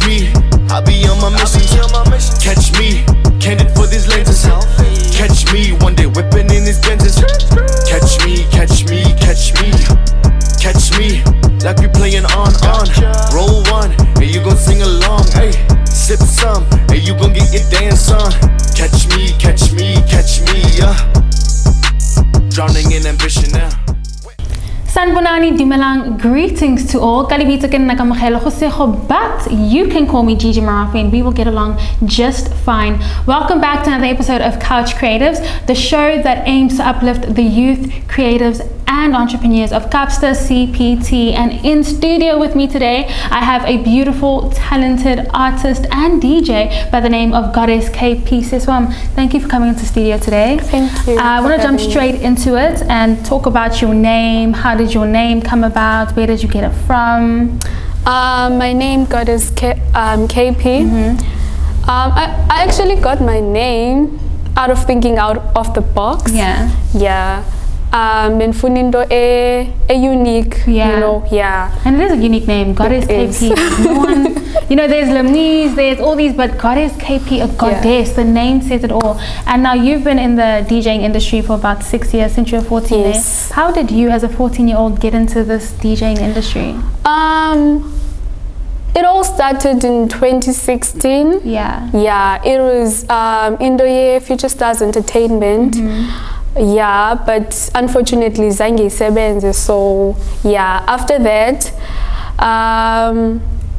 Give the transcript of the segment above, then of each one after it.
me, I'll be on my mission. Catch me, candid for these lenses. Catch me, one day whipping in these Benzes. Catch me, catch me, catch me. Catch me, like we playing on. Roll one, and you gon' sing along. Hey, sip some, and you gon' get your dance on. Catch me, catch me, catch me, drowning in ambition now. Sanbonani Dumelang, greetings to all. But you can call me Gigi Merafe and we will get along just fine. Welcome back to another episode of Couch Creatives, the show that aims to uplift the youth, creatives and entrepreneurs of Kapsta CPT. And in studio with me today, I have a beautiful, talented artist and DJ by the name of Goddess KP. Siswam, thank you for coming into studio today. Thank you. I want to jump straight into it and talk about your name. How did your name come about? Where did you get it from? My name Goddess KP. I actually got my name out of thinking out of the box. Yeah. And funindo a unique, you know, and it is a unique name, Goddess KP. No one, there's Lemnese, there's all these, but Goddess KP, a goddess, the name says it all. And now you've been in the DJing industry for about 6 years, since you were 14. Yes. How did you as a 14-year-old get into this DJing industry? It all started in 2016. Yeah, it was in the year Future Stars Entertainment. But unfortunately zange isebenze. So after that,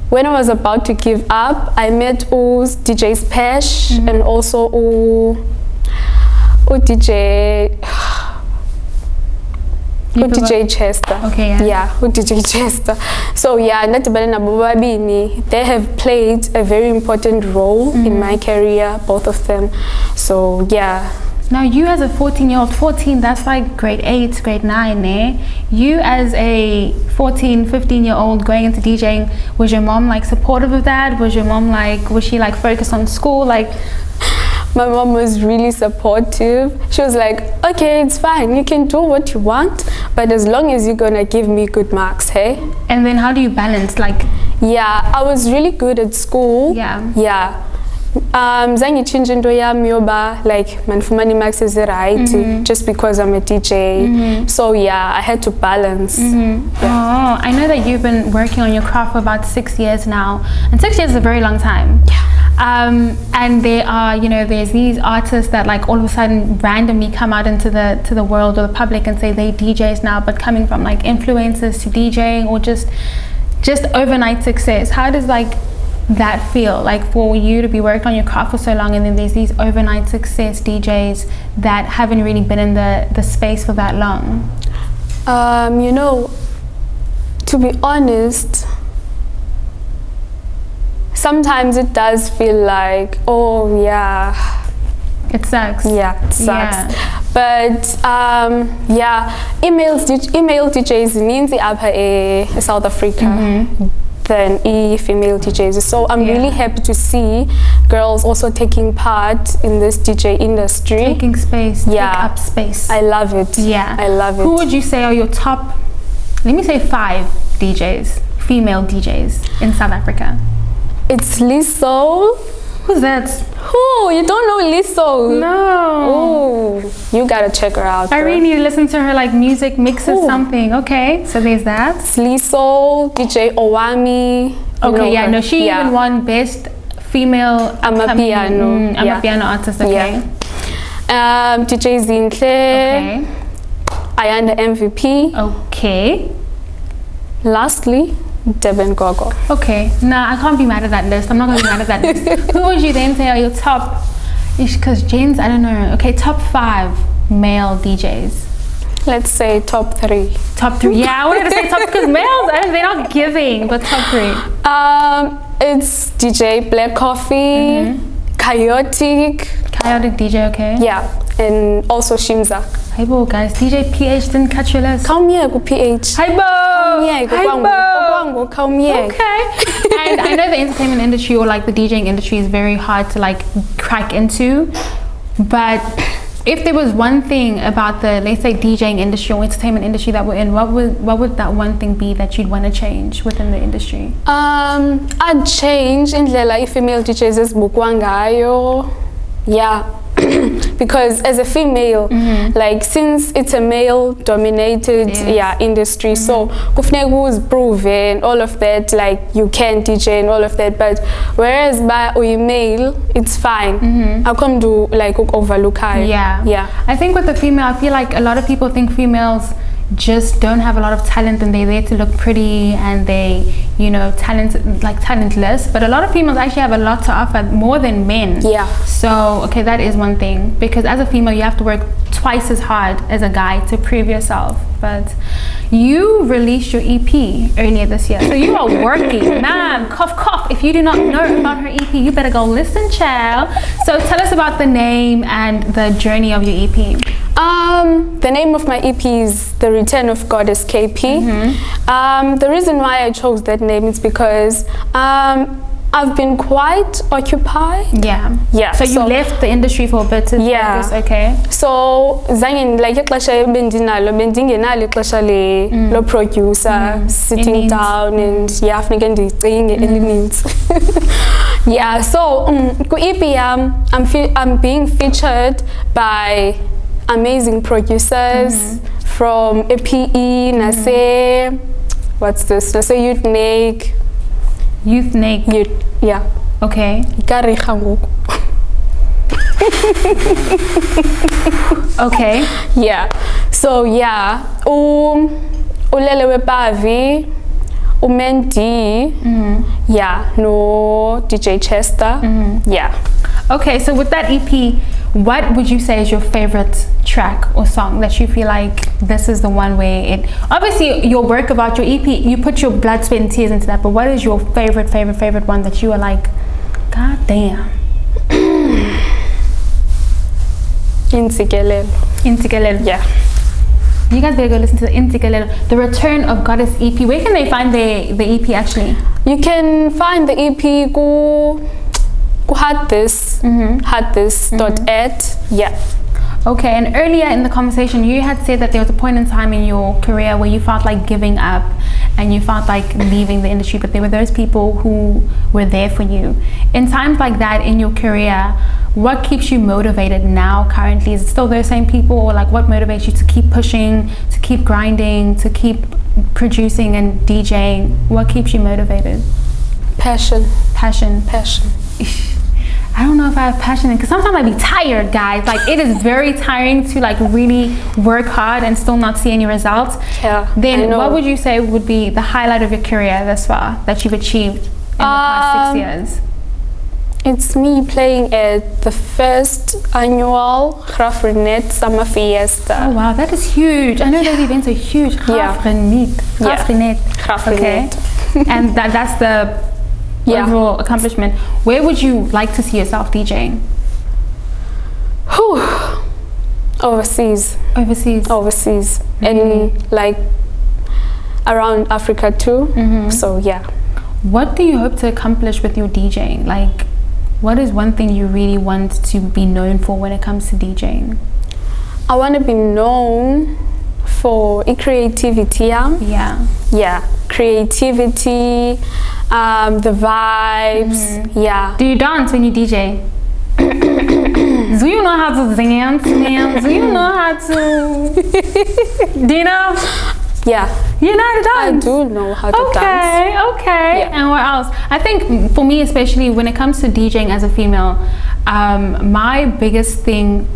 when I was about to give up, I met DJ Spash and also DJ DJ Chester. Okay, DJ Chester. So they have played a very important role in my career, both of them. So now you as a 14-year-old, 14, that's like grade 8, grade 9, eh? You as a 14, 15-year-old going into DJing, was your mom like supportive of that? Was your mom like, was she like focused on school? Like, my mom was really supportive. She was like, okay, it's fine, you can do what you want, but as long as you're gonna give me good marks, hey? And then how do you balance, like? I was really good at school. Zangi change into yoba like manfumani max is right just because I'm a DJ. So I had to balance. Oh, I know that you've been working on your craft for about 6 years now, and 6 years is a very long time. And there are, there's these artists that like all of a sudden randomly come out into the world or the public and say they DJs now, but coming from like influencers to DJing or just overnight success. How does like that feel, like for you to be working on your craft for so long and then there's these overnight success DJs that haven't really been in the space for that long? To be honest, sometimes it does feel like, it sucks. It sucks. But email DJs means in South Africa than female DJs. So I'm really happy to see girls also taking part in this DJ industry. Taking space, take up space. I love it. I love it. Who would you say are your top, let me say 5 DJs, female DJs in South Africa? It's Liso. Who's that? Who? You don't know Liso? No. Oh, you gotta check her out. I really need to listen to her like music mixes something. Okay, so there's that. It's Liso, DJ Owami. Okay, she even won best female piano artist. Okay. DJ Zinhle. Okay. Ayanda MVP. Okay. Lastly, Deben Gogo. Okay, nah, I can't be mad at that list. I'm not gonna be mad at that list. Who would you then say are your top? Because James, I don't know. Okay, top 5 male DJs. Let's say top 3. Top 3. Yeah, I wanted to say top because males, they're not giving, but top 3. It's DJ Black Coffee, Chaotic DJ, okay. Yeah, and also Shimza. Hey bo, guys, DJ PH didn't catch your list. Come here, go PH. Hey bo! Come here. Okay. And I know the entertainment industry or like the DJing industry is very hard to like crack into, but If there was one thing about the, let's say, DJing industry or entertainment industry that we're in, what would that one thing be that you'd want to change within the industry? I'd change indlela female DJs ezibukwa ngayo. Yeah. Because as a female, like since it's a male dominated industry, so kufuneka uziprove all of that, like you can DJ and all of that, but whereas by male it's fine. How come do like overlook high? Yeah. I think with the female, I feel like a lot of people think females just don't have a lot of talent and they're there to look pretty and they, you know, talentless, but a lot of females actually have a lot to offer, more than men. So okay, that is one thing, because as a female you have to work twice as hard as a guy to prove yourself. But you released your EP earlier this year, so you are working. Ma'am, cough cough, if you do not know about her EP, you better go listen, child. So tell us about the name and the journey of your EP. The name of my EP is The Return of Goddess KP. The reason why I chose that name is because I've been quite occupied. So you left the industry for a bit to focus, okay. So zange like ixesha ebendinalo bendingenalo ixesha lo producer sitting down and funeka ndicinge elininzi. So ku EP I'm being featured by amazing producers from APE, Nase, what's this? Nase Youth Nake. Okay. Okay. So Ulele Webavi, Umendi, no DJ Chester. Okay, so with that EP, what would you say is your favorite track or song that you feel like this is the one where it, obviously your work about your EP, you put your blood, sweat and tears into that, but what is your favorite one that you are like, god damn? Intikelelo. You guys better go listen to the Intikelelo, The Return of Goddess EP. Where can they find the EP actually? You can find the EP hadthis.at. Okay, and earlier in the conversation you had said that there was a point in time in your career where you felt like giving up and you felt like leaving the industry, but there were those people who were there for you. In times like that in your career, what keeps you motivated now currently? Is it still those same people, or like what motivates you to keep pushing, to keep grinding, to keep producing and DJing? What keeps you motivated? Passion. I don't know if I have passion, because sometimes I be tired, guys. Like it is very tiring to like really work hard and still not see any results. Then what would you say would be the highlight of your career thus far that you've achieved in the past 6 years? It's me playing at the first annual Grafrenet Summer Fiesta. Oh wow, that is huge. I know those events are huge. Grafrenet. Okay. And that's the overall accomplishment. Where would you like to see yourself DJing? Overseas. And like around Africa too. So what do you hope to accomplish with your DJing? Like, what is one thing you really want to be known for when it comes to DJing? I want to be known for creativity. Creativity, the vibes. Do you dance when you DJ? Do you know how to dance, man? Do you know how to? Do you know? You know how to dance? I do know how to dance. Okay. And what else? I think for me, especially when it comes to DJing as a female, my biggest thing,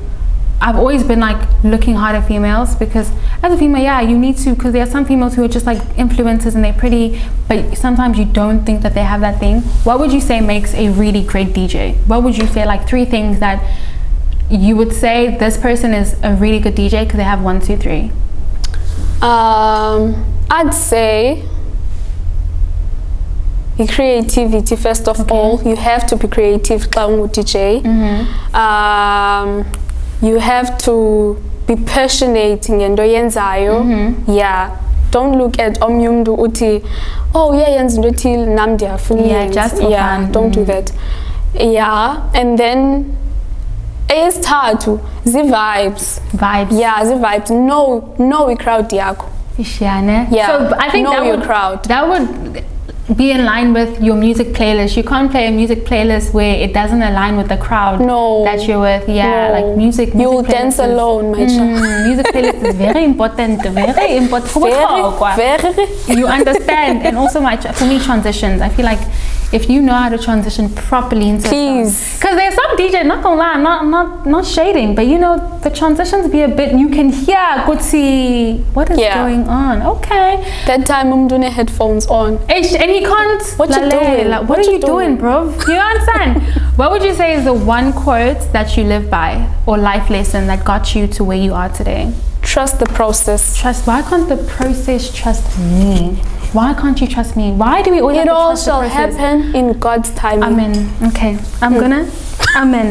I've always been like looking hard at females, because as a female, you need to, because there are some females who are just like influencers and they're pretty, but sometimes you don't think that they have that thing. What would you say makes a really great DJ? What would you say, like 3 things that you would say this person is a really good DJ because they have 1, 2, 3? I'd say creativity first of all. You have to be creative xa DJ. You have to be passionate ngento yenzayo. Don't look at omnye umuntu uthi yenza into ethile nam ndiyafuna just for fun. Don't do that. And then eyesithathu zii-vibes. Vibes. Yeah, zii-vibes. Know i-crowd yakho. Ishane. Yeah, So I think know that your would, crowd. that would be in line with your music playlist. You can't play a music playlist where it doesn't align with the crowd No. that you're with. Yeah, No. like music You'll playlist dance is- alone, my child. Music playlist is very important. Very important. Very. You understand. And also for me, transitions. I feel like if you know how to transition properly into Please. because there's some DJ, not gonna lie, not shading, but you know the transitions be a bit, you can hear Gutsi, what is Yeah. going on. Okay. That time umdune headphones on. And he can't. What you doing? Like, what What are you you doing, bro? You understand? What would you say is the one quote that you live by or life lesson that got you to where you are today? Trust the process. Trust. Why can't the process trust me? Why can't you trust me? Why do we always have It to all trust the shall process? happen in God's timing. Amen. Okay. Amen.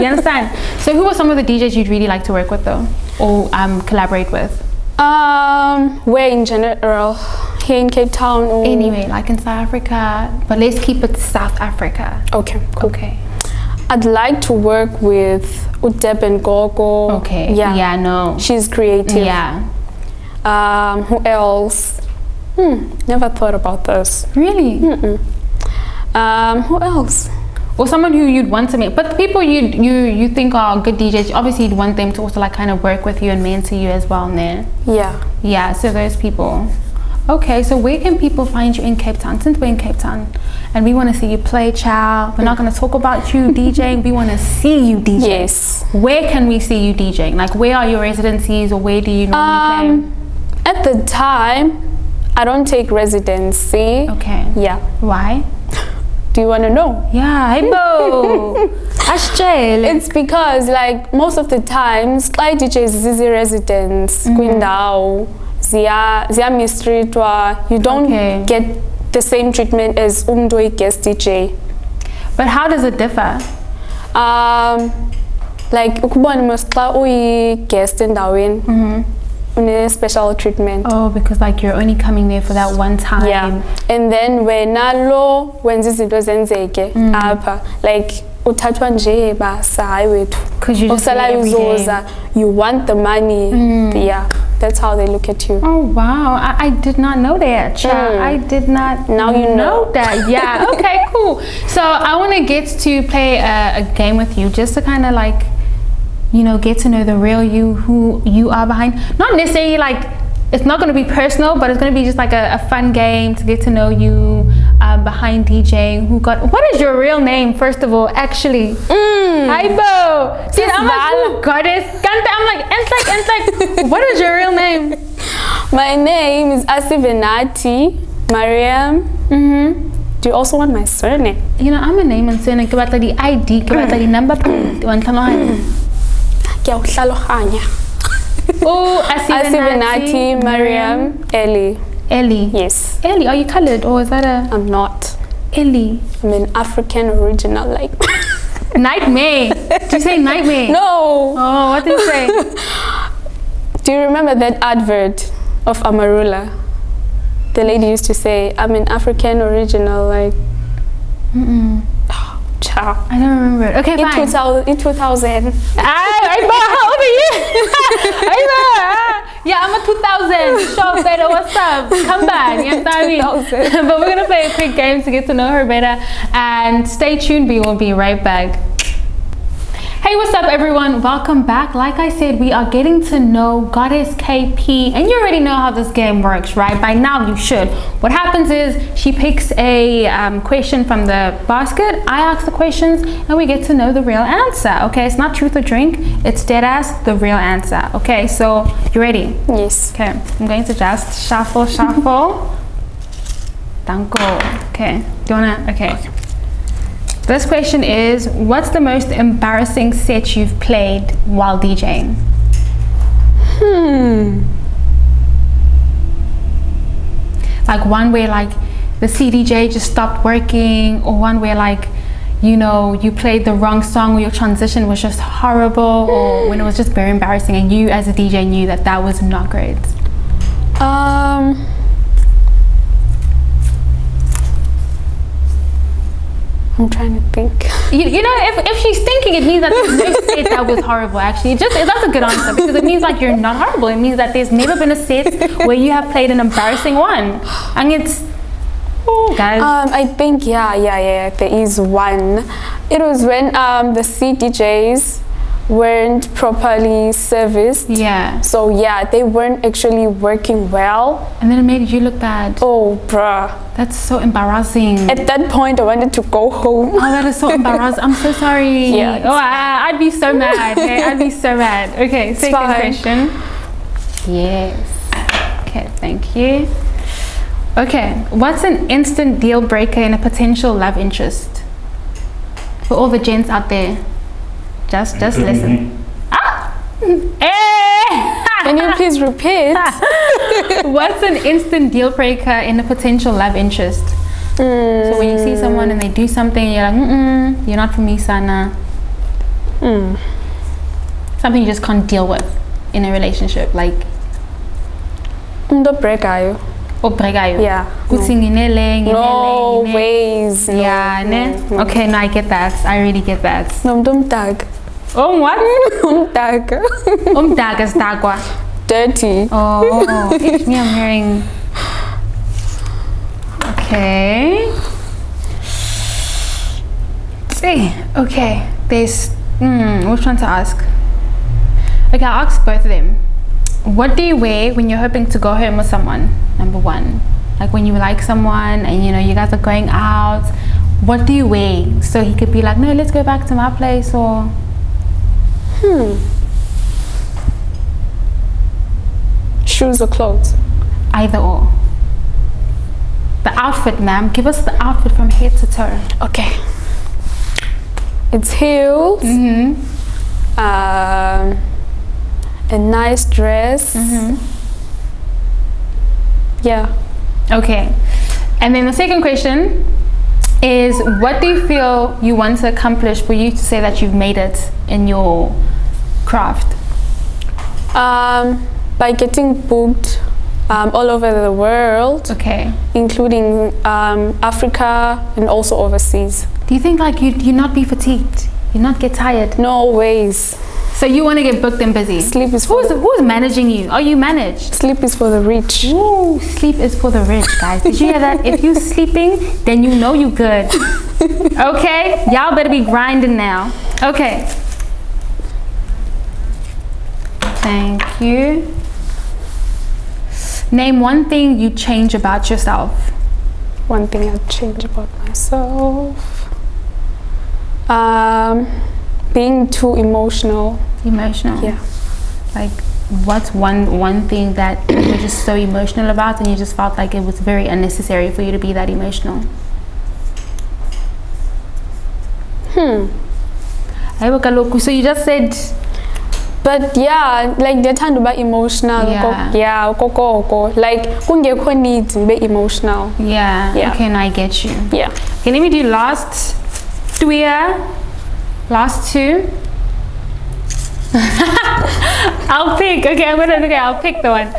You understand? So who are some of the DJs you'd really like to work with though? Or collaborate with? Where in general? Here in Cape Town or Anyway, like in South Africa. But let's keep it South Africa. Okay, cool. Okay. I'd like to work with Udeb and Gogo. Okay. Yeah. Yeah, no. She's creative. Yeah. Who else? Never thought about this. Really? Who else? Or someone who you'd want to make, but the people you think are good DJs, obviously you'd want them to also like kind of work with you and mentor you as well, there. Yeah, so those people. Okay, so where can people find you in Cape Town? Since we're in Cape Town and we want to see you play, child, we're not going to talk about you DJing, we want to see you DJ. Yes. Where can we see you DJing? Like where are your residencies or where do you normally play? At the time, I don't take residency. Okay. Yeah. Why? Do you want to know? Yeah, hey bo. It's because like most of the times, I DJs zizi residents, kwindawo, ziya mistreatwa. You don't get the same treatment as umdo guest DJ. But how does it differ? Like ukubona mosxa uyi guest endaweni. Special treatment. Oh, because like you're only coming there for that one time. Yeah. And then when izinto zenzeke apha, like uthathwa nje basa hayi wethu. Because you just Usala every day. uzoza, you want the money. Yeah. That's how they look at you. Oh wow, I did not know that. I did not Now you know. that. Yeah. Okay, cool. So I want to get to play a game with you just to kind of like, you know, get to know the real you, who you are behind. Not necessarily like, it's not going to be personal, but it's going to be just like a fun game to get to know you behind DJing. What is your real name, first of all, actually? Aibo. See, I'm like, goddess. I'm like, what is your real name? My name is Asivenati Mariam. Do you also want my surname? You know, I'm a name and surname. About the ID, about the number. Oh, Asivenati Mariam Ellie. Ellie. Yes. Ellie, are you colored or is that a I'm not. Ellie? I'm an African original, like. Nightmare. Did you say nightmare? No. Oh, what did you say? Do you remember that advert of Amarula? The lady used to say, I'm an African original, like. Oh, ciao. I don't remember it. Okay, In fine. 2000. How old are you? Yeah, I'm a 2000. Show better. What's up? Come back. You know what I mean? But we're gonna play a quick game to get to know her better. And stay tuned. We will be right back. Hey, what's up everyone? Welcome back. Like I said, we are getting to know Goddess KP, and you already know how this game works, right? By now you should. What happens is she picks a question from the basket, I ask the questions, and we get to know the real answer. Okay, it's not truth or drink, it's dead ass the real answer. Okay, so you ready? Yes. Okay, I'm going to just shuffle. Danko. Okay, do you wanna? Okay. This question is, what's the most embarrassing set you've played while DJing? Like one where like the CDJ just stopped working, or one where like, you know, you played the wrong song or your transition was just horrible, or when it was just very embarrassing and you as a DJ knew that that was not great. I'm trying to think. You know, if she's thinking, it means that there's no set that was horrible. Actually, that's a good answer, because it means like you're not horrible. It means that there's never been a set where you have played an embarrassing one. And it's, guys. I think there is one. It was when the CDJs weren't properly serviced. Yeah. So yeah, they weren't actually working well. And then it made you look bad. Oh, bruh. That's so embarrassing. At that point, I wanted to go home. Oh, that is so embarrassing. I'm so sorry. Yeah. Oh, I'd be so mad. Okay? I'd be so mad. Okay, second question. Yes. Okay, thank you. Okay, what's an instant deal breaker in a potential love interest? For all the gents out there, just listen. Can you please repeat? What's an instant deal breaker in a potential love interest? So when you see someone and they do something, you're like, you're not for me, sana. Something you just can't deal with in a relationship, like. Yeah. No ways. Yeah, ne? Okay, no, I get that. I really get that. Oh, what? Umdaga stagwa. Dirty. Oh, me, I'm hearing. Okay. See, okay. There's, which one to ask? Okay, I'll ask both of them. What do you wear when you're hoping to go home with someone? Number one, like when you like someone and you know you guys are going out, what do you wear? So he could be like, no, let's go back to my place, or shoes or clothes? Either or. The outfit, ma'am. Give us the outfit from head to toe. Okay. It's heels. A nice dress. Yeah. Okay. And then the second question is, what do you feel you want to accomplish for you to say that you've made it in your craft? By getting booked all over the world. Okay. Including Africa and also overseas. Do you think like you not be fatigued? You not get tired? No ways. So you want to get booked and busy? Sleep is for who's managing you? Are you managed? Sleep is for the rich. Ooh, sleep is for the rich, guys. Did you hear that? If you sleeping, then you know you good. Okay? Y'all better be grinding now. Okay. Thank you. Name one thing you change about yourself. One thing I'd change about myself. Being too emotional. Emotional? Yeah. Like, what's one thing that you were just so emotional about and you just felt like it was very unnecessary for you to be that emotional? So you just said... But yeah, like they're trying to be emotional. Yeah. Like, kungekho need to be emotional. Yeah. Okay, now I get you. Yeah. Okay, let me do last two. I'll pick. Okay, I'll pick the one.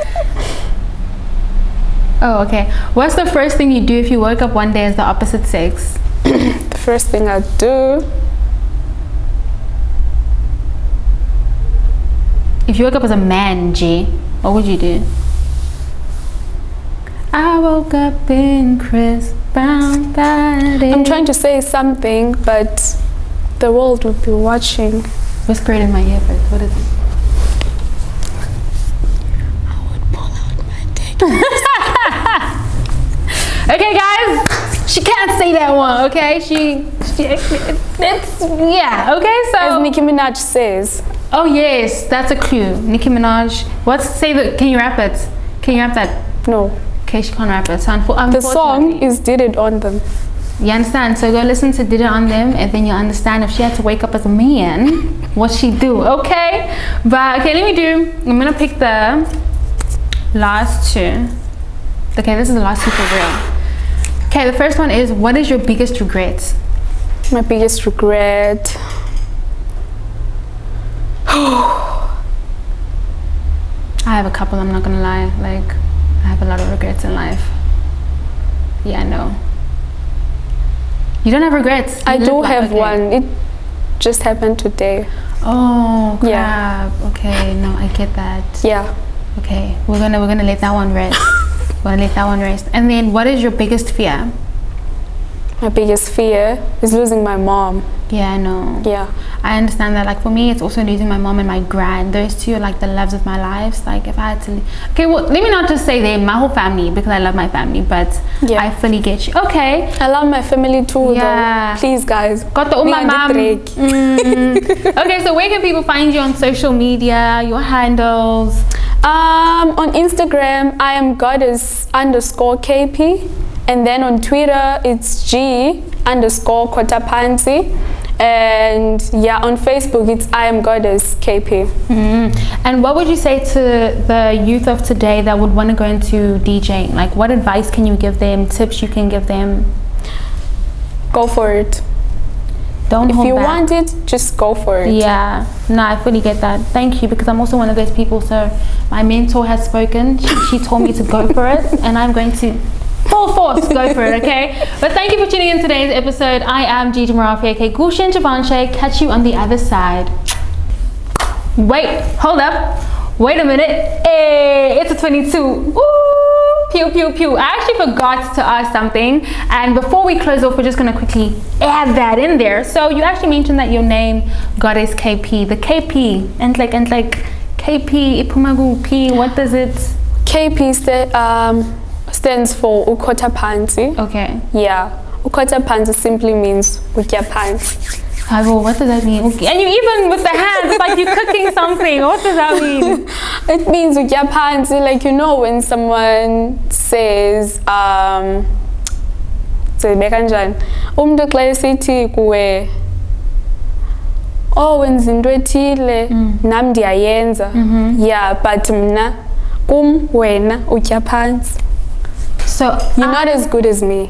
Oh, okay. What's the first thing you do if you woke up one day as the opposite sex? The first thing I do. If you woke up as a man, G, what would you do? I woke up in Chris Brown body. I'm trying to say something, but the world would be watching. Whisper it in my ear, but what is it? I would pull out my dick. Okay, guys, she can't say that one. Okay, yeah. Okay, so as Nicki Minaj says. Oh yes, that's a clue. Nicki Minaj. Can you rap it? Can you rap that? No. Okay, she can't rap it. So the song is Did It On Them. You understand? So go listen to Did It On Them, and then you'll understand if she had to wake up as a man, what she do, okay? But, okay, I'm gonna pick the last two. Okay, this is the last two for real. Okay, the first one is, what is your biggest regret? My biggest regret? I have a couple, I'm not gonna lie. Like, I have a lot of regrets in life. Yeah, I know. You don't have regrets? I You do live life, have okay. one. It just happened today. Oh, crap. Yeah. Okay, no, I get that. Yeah. Okay, we're gonna let that one rest. We're gonna let that one rest. And then, what is your biggest fear? My biggest fear is losing my mom. Yeah, I know. Yeah. I understand that. Like for me, it's also losing my mom and my gran. Those two are like the loves of my lives. Like if I had to, okay, well, let me not just say they're my whole family because I love my family, but Yeah. I fully get you. Okay. I love my family too, Yeah. though. Please, guys. Got the Uma mom. Okay, so where can people find you on social media? Your handles? On Instagram, I am goddess_KP. And then on Twitter, it's G_Kotapansi. And yeah, on Facebook, it's I am goddess KP. And what would you say to the youth of today that would want to go into DJing? Like what advice can you give them, tips you can give them? Go for it. Don't hold If you back. want it, just go for it. Yeah, no, I fully get that. Thank you, because I'm also one of those people. So my mentor has spoken. She told me to go for it, and I'm going to full force go for it, okay? But thank you for tuning in today's episode. I am Gigi Merafe, aka Gushin Chavanche. Catch you on the other side. Wait, hold up. Wait a minute. Hey, it's a 22. Ooh, pew, pew, pew. I actually forgot to ask something. And before we close off, we're just going to quickly add that in there. So you actually mentioned that your name, Goddess KP. The KP, and like KP, Ipumagu P, what does it? KP stands for Ukotapansi. Okay. Yeah. Ukotapansi simply means Ukya Pansi. Well, what does that mean? Okay. And you even with the hands, it's like you're cooking something. What does that mean? It means Ukya Pansi, like you know when someone says umntu xa esithi kuwe oh wenza into ethile nam ndiyayenza. Yeah, but mna kum wena ukya phansi. So you're not as good as me.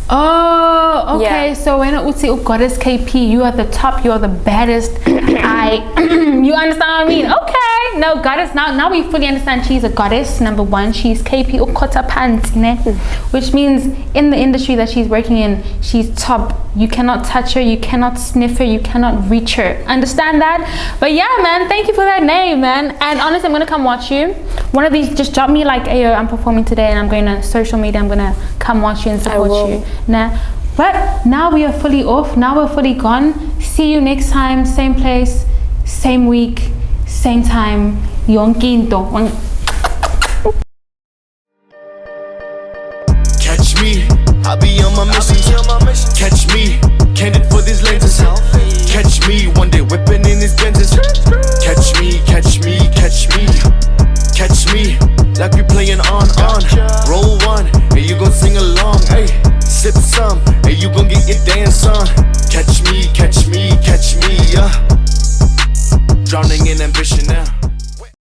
Oh, okay. Yeah. So when uti goddess KP, you are the top, you are the baddest. You understand what I mean? Okay. No, goddess. Now we fully understand. She's a goddess. Number one, she's KP ukota pants, which means in the industry that she's working in, she's top. You cannot touch her, you cannot sniff her, you cannot reach her. Understand that? But yeah, man, thank you for that name, man. And honestly, I'm gonna come watch you. One of these, just drop me like, ayo, I'm performing today and I'm going to social media, I'm gonna come watch you and support you. Nah. But now we are fully off, now we're fully gone. See you next time, same place, same week, same time. Yonkinto. Catch me, I'll be on my mission. Catch me, candid for these lenses. Catch me, one day whipping in his Benzes. Catch me, catch me, catch me. Catch me, like we playing on. Roll one, and you gon' sing along. Hey, sip some, and you gon' get your dance on. Catch me, catch me, catch me, yeah. Drowning in ambition now.